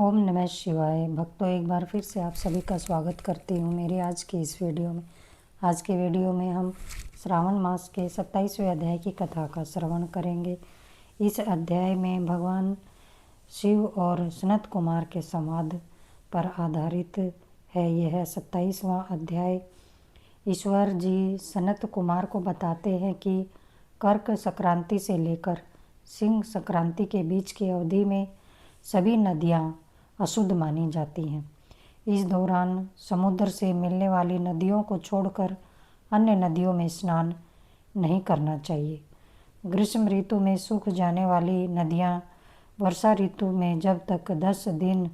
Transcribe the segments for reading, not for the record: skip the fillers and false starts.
ओम नमः शिवाय। भक्तों, एक बार फिर से आप सभी का स्वागत करती हूँ मेरी आज की इस वीडियो में। आज के वीडियो में हम श्रावण मास के 27वें अध्याय की कथा का श्रवण करेंगे। इस अध्याय में भगवान शिव और सनत कुमार के संवाद पर आधारित है। यह 27वां अध्याय ईश्वर जी सनत कुमार को बताते हैं कि कर्क संक्रांति से लेकर सिंह संक्रांति के बीच की अवधि में सभी नदियाँ अशुद्ध मानी जाती हैं। इस दौरान समुद्र से मिलने वाली नदियों को छोड़कर अन्य नदियों में स्नान नहीं करना चाहिए। ग्रीष्म ऋतु में सूख जाने वाली नदियाँ वर्षा ऋतु में जब तक 10 दिन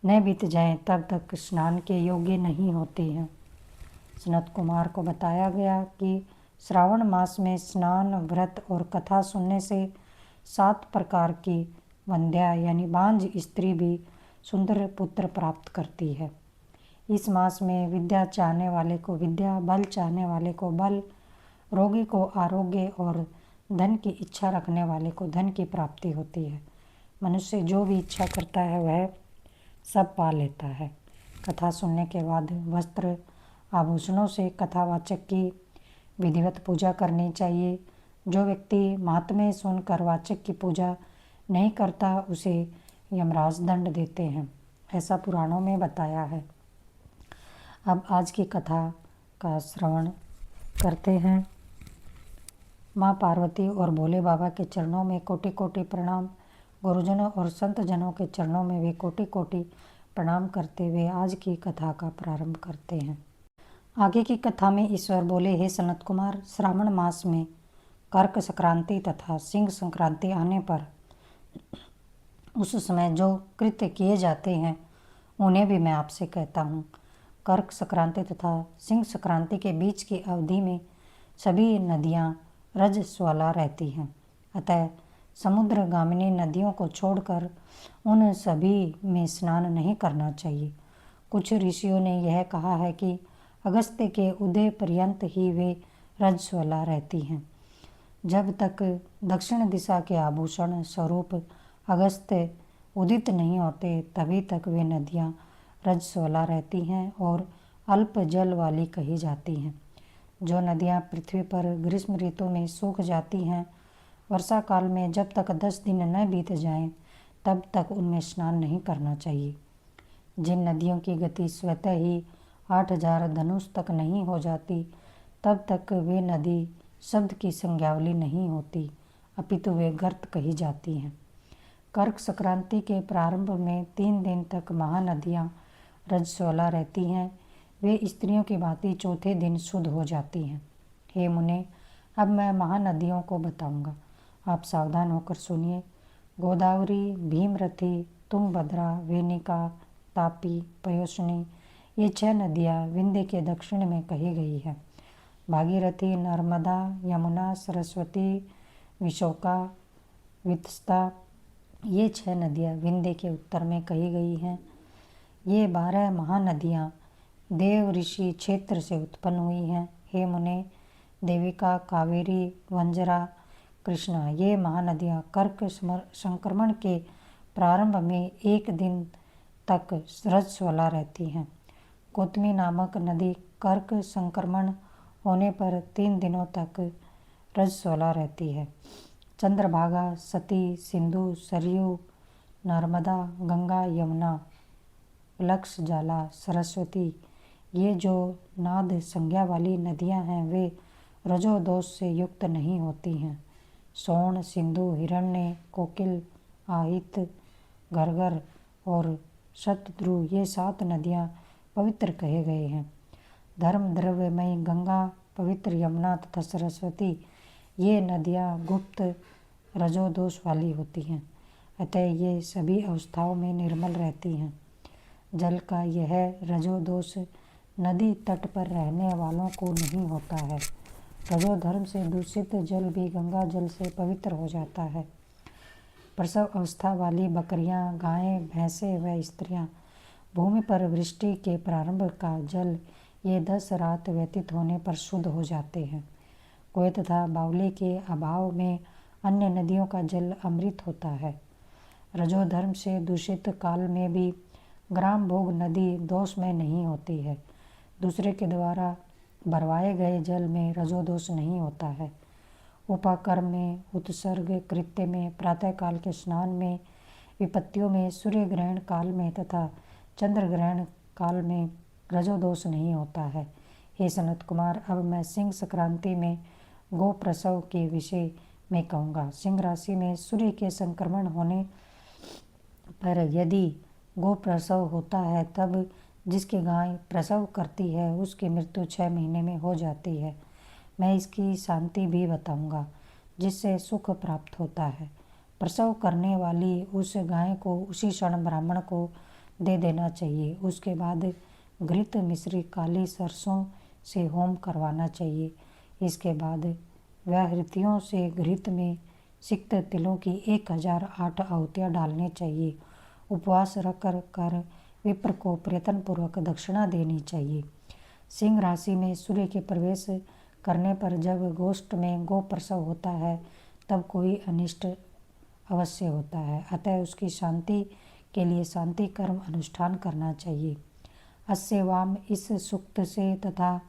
न बीत जाएं तब तक स्नान के योग्य नहीं होती हैं। सनत कुमार को बताया गया कि श्रावण मास में स्नान, व्रत और कथा सुनने से 7 प्रकार की वंध्या यानी बांझ स्त्री भी सुंदर पुत्र प्राप्त करती है। इस मास में विद्या चाहने वाले को विद्या, बल चाहने वाले को बल, रोगी को आरोग्य और धन की इच्छा रखने वाले को धन की प्राप्ति होती है। मनुष्य जो भी इच्छा करता है वह सब पा लेता है। कथा सुनने के बाद वस्त्र आभूषणों से कथावाचक की विधिवत पूजा करनी चाहिए। जो व्यक्ति महात्म्य सुनकर वाचक की पूजा नहीं करता उसे यमराज दंड देते हैं, ऐसा पुराणों में बताया है। अब आज की कथा का श्रवण करते हैं। माँ पार्वती और भोले बाबा के चरणों में कोटि कोटि प्रणाम। गुरुजनों और संत जनों के चरणों में भी कोटि कोटि प्रणाम करते हुए आज की कथा का प्रारंभ करते हैं। आगे की कथा में ईश्वर बोले, हे सनत कुमार, श्रावण मास में कर्क संक्रांति तथा सिंह संक्रांति आने पर उस समय जो कृत्य किए जाते हैं उन्हें भी मैं आपसे कहता हूँ। कर्क संक्रांति तथा सिंह संक्रांति के बीच की अवधि में सभी नदियाँ रजस्वला रहती हैं। अतः समुद्रगामिनी नदियों को छोड़कर उन सभी में स्नान नहीं करना चाहिए। कुछ ऋषियों ने यह कहा है कि अगस्त्य के उदय पर्यंत ही वे रजस्वला रहती हैं। जब तक दक्षिण दिशा के आभूषण स्वरूप अगस्त्य उदित नहीं होते तभी तक वे नदियाँ रजस्वला रहती हैं और अल्प जल वाली कही जाती हैं। जो नदियाँ पृथ्वी पर ग्रीष्म ऋतु में सूख जाती हैं, वर्षा काल में जब तक 10 दिन न बीत जाएं तब तक उनमें स्नान नहीं करना चाहिए। जिन नदियों की गति स्वतः ही 8000 धनुष तक नहीं हो जाती तब तक वे नदी शब्द की संज्ञावली नहीं होती, अपितु वे गर्त कही जाती हैं। कर्क संक्रांति के प्रारंभ में 3 दिन तक महानदियाँ रजस्वला रहती हैं। वे स्त्रियों की भांति चौथे दिन शुद्ध हो जाती हैं। हे मुने, अब मैं महानदियों को बताऊंगा, आप सावधान होकर सुनिए। गोदावरी, भीमरथी, तुंगभद्रा, वेनिका, तापी, पयोष्णी ये 6 नदियाँ विंध्य के दक्षिण में कही गई है। भागीरथी, नर्मदा, यमुना, सरस्वती, विशोका, वितस्ता ये 6 नदियाँ विंध्य के उत्तर में कही गई हैं। ये 12 महानदियाँ देव ऋषि क्षेत्र से उत्पन्न हुई हैं। हे मुने, देविका, कावेरी, वंजरा, कृष्णा ये महानदियाँ कर्क संक्रमण के प्रारंभ में 1 दिन तक रजस्वला रहती हैं। गौतमी नामक नदी कर्क संक्रमण होने पर 3 दिनों तक रजस्वला रहती है। चंद्रभागा, सती, सिंधु, सरयू, नर्मदा, गंगा, यमुना, लक्षजाला, सरस्वती ये जो नाद संज्ञा वाली नदियां हैं वे रजोदोष से युक्त नहीं होती हैं। सोन, सिंधु, हिरण्य, कोकिल, आहित, घरघर और शतद्रु ये 7 नदियां पवित्र कहे गए हैं। धर्म द्रव्यमयी गंगा, पवित्र यमुना तथा सरस्वती ये नदियाँ गुप्त रजोदोष वाली होती हैं, अतः ये सभी अवस्थाओं में निर्मल रहती हैं। जल का यह रजोदोष नदी तट पर रहने वालों को नहीं होता है। रजोधर्म से दूषित जल भी गंगा जल से पवित्र हो जाता है। प्रसव अवस्था वाली बकरियां, गायें, भैंसें व स्त्रियां, भूमि पर वृष्टि के प्रारंभ का जल ये 10 रात व्यतीत होने पर शुद्ध हो जाते हैं। कुएं तथा बावले के अभाव में अन्य नदियों का जल अमृत होता है। रजोधर्म से दूषित काल में भी ग्राम भोग नदी दोष में नहीं होती है। दूसरे के द्वारा भरवाए गए जल में रजोदोष नहीं होता है। उपाकर्म में, उत्सर्ग कृत्य में, प्रातःकाल के स्नान में, विपत्तियों में, सूर्य ग्रहण काल में तथा चंद्र ग्रहण काल में रजोदोष नहीं होता है। हे सनत कुमार, अब मैं सिंह संक्रांति में गो प्रसव के विषय में कहूँगा। सिंह राशि में सूर्य के संक्रमण होने पर यदि गो प्रसव होता है तब जिसकी गाय प्रसव करती है उसकी मृत्यु 6 महीने में हो जाती है। मैं इसकी शांति भी बताऊंगा जिससे सुख प्राप्त होता है। प्रसव करने वाली उस गाय को उसी क्षण ब्राह्मण को दे देना चाहिए। उसके बाद घृत मिश्री काली सरसों से होम करवाना चाहिए। इसके बाद व्याहृतियों से घृत में सिक्त तिलों की 1008 आहुतियाँ डालनी चाहिए। उपवास रख कर विप्र को प्रयत्नपूर्वक दक्षिणा देनी चाहिए। सिंह राशि में सूर्य के प्रवेश करने पर जब गोष्ठ में गो प्रसव होता है तब कोई अनिष्ट अवश्य होता है, अतः उसकी शांति के लिए शांति कर्म अनुष्ठान करना चाहिए। अस्य वाम इस सूक्त से तथा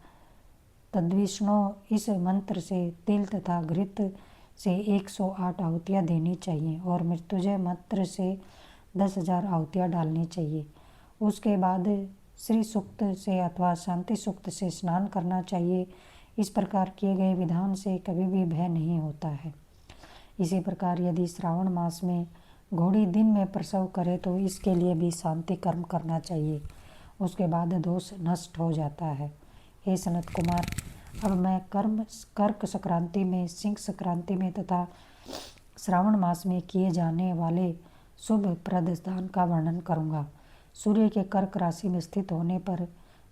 तद्विष्णु इस मंत्र से तिल तथा घृत से 108 आहुतियाँ देनी चाहिए और मृत्युंजय मंत्र से 10,000 आहुतियाँ डालनी चाहिए। उसके बाद श्री सूक्त से अथवा शांति सूक्त से स्नान करना चाहिए। इस प्रकार किए गए विधान से कभी भी भय नहीं होता है। इसी प्रकार यदि श्रावण मास में घोड़ी दिन में प्रसव करे तो इसके लिए भी शांति कर्म करना चाहिए। उसके बाद दोष नष्ट हो जाता है। हे सनत कुमार, अब मैं कर्क संक्रांति में, सिंह संक्रांति में तथा श्रावण मास में किए जाने वाले शुभ प्रद दान का वर्णन करूँगा। सूर्य के कर्क राशि में स्थित होने पर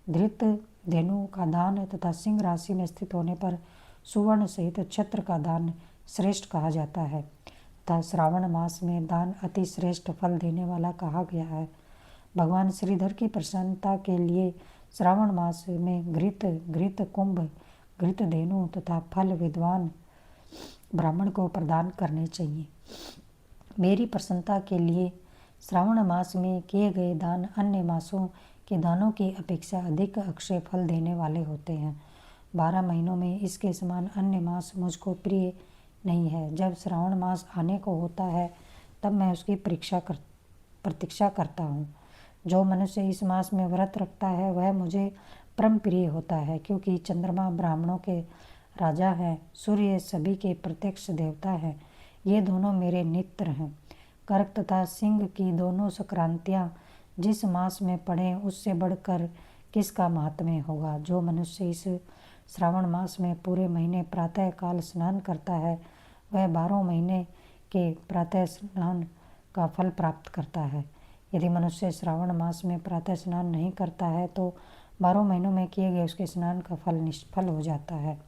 धृत धेनु का दान तथा सिंह राशि में स्थित होने पर सुवर्ण सहित छत्र का दान श्रेष्ठ कहा जाता है तथा श्रावण मास में दान अति श्रेष्ठ फल देने वाला कहा गया है। भगवान श्रीधर की प्रसन्नता के लिए श्रावण मास में घृत कुंभ, घृत धेनु तथा फल विद्वान ब्राह्मण को प्रदान करने चाहिए। मेरी प्रसन्नता के लिए श्रावण मास में किए गए दान अन्य मासों के दानों की अपेक्षा अधिक अक्षय फल देने वाले होते हैं। 12 महीनों में इसके समान अन्य मास मुझको प्रिय नहीं है। जब श्रावण मास आने को होता है तब मैं उसकी प्रतीक्षा करता हूँ। जो मनुष्य इस मास में व्रत रखता है वह मुझे परम प्रिय होता है, क्योंकि चंद्रमा ब्राह्मणों के राजा हैं, सूर्य सभी के प्रत्यक्ष देवता हैं। ये दोनों मेरे मित्र हैं। कर्क तथा सिंह की दोनों संक्रांतियाँ जिस मास में पड़े उससे बढ़कर किसका महात्म्य होगा। जो मनुष्य इस श्रावण मास में पूरे महीने प्रातः काल स्नान करता है वह 12 महीने के प्रातः स्नान का फल प्राप्त करता है। यदि मनुष्य श्रावण मास में प्रातः स्नान नहीं करता है तो 12 महीनों में किए गए उसके स्नान का फल निष्फल हो जाता है।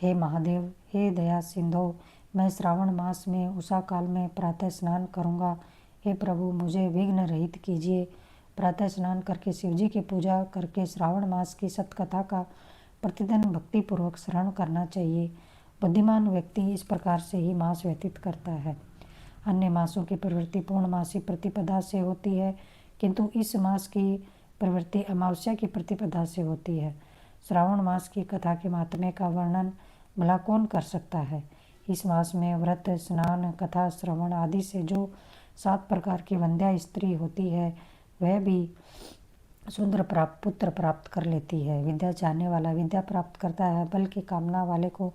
हे महादेव, हे दया सिंधु, मैं श्रावण मास में उषा काल में प्रातः स्नान करूँगा। हे प्रभु, मुझे विघ्न रहित कीजिए। प्रातः स्नान करके शिवजी की पूजा करके श्रावण मास की सतकथा का प्रतिदिन भक्तिपूर्वक श्रवण करना चाहिए। बुद्धिमान व्यक्ति इस प्रकार से ही मास व्यतीत करता है। अन्य मासों की प्रवृत्ति पूर्णमासी प्रतिपदा से होती है, किंतु इस मास की प्रवृत्ति अमावस्या की प्रतिपदा से होती है। श्रावण मास की कथा के महात्म्य का वर्णन भला कौन कर सकता है। इस मास में व्रत, स्नान, कथा श्रवण आदि से जो 7 प्रकार की वंध्या स्त्री होती है वह भी सुंदर पुत्र प्राप्त कर लेती है। विद्या चाहने वाला विद्या प्राप्त करता है, बल की कामना वाले को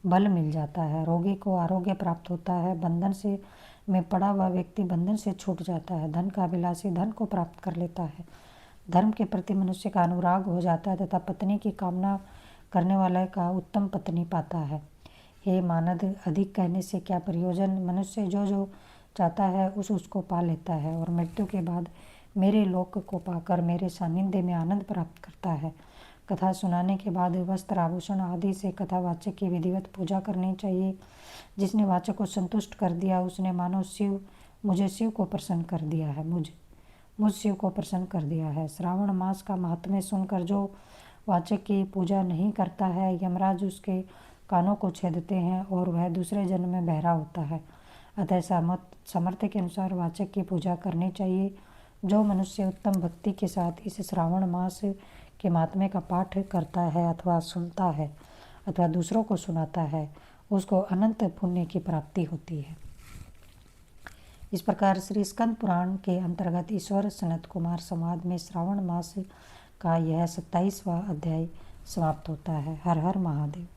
बल मिल जाता है, रोगी को आरोग्य प्राप्त होता है, बंधन से में पड़ा हुआ व्यक्ति बंधन से छूट जाता है, धन का अभिलाषी धन को प्राप्त कर लेता है, धर्म के प्रति मनुष्य का अनुराग हो जाता है तथा पत्नी की कामना करने वाले का उत्तम पत्नी पाता है। हे मानद, अधिक कहने से क्या प्रयोजन। मनुष्य जो जो चाहता है उसको पा लेता है और मृत्यु के बाद मेरे लोक को पाकर मेरे सानिध्य में आनंद प्राप्त करता है। कथा सुनाने के बाद वस्त्र, आभूषण आदि से कथावाचक की विधिवत पूजा करनी चाहिए। जिसने वाचक को संतुष्ट कर दिया उसने मानो शिव को प्रसन्न कर दिया है, मुझ शिव को प्रसन्न कर दिया है। श्रावण मास का महात्म्य सुनकर जो वाचक की पूजा नहीं करता है, यमराज उसके कानों को छेदते हैं और वह दूसरे जन्म में बहरा होता है। अतः सामर्थ्य के अनुसार वाचक की पूजा करनी चाहिए। जो मनुष्य उत्तम भक्ति के साथ इस श्रावण मास के महात्म्य का पाठ करता है अथवा सुनता है अथवा दूसरों को सुनाता है, उसको अनंत पुण्य की प्राप्ति होती है। इस प्रकार श्री स्कंद पुराण के अंतर्गत ईश्वर सनत कुमार संवाद में श्रावण मास का यह 27वां अध्याय समाप्त होता है। हर हर महादेव।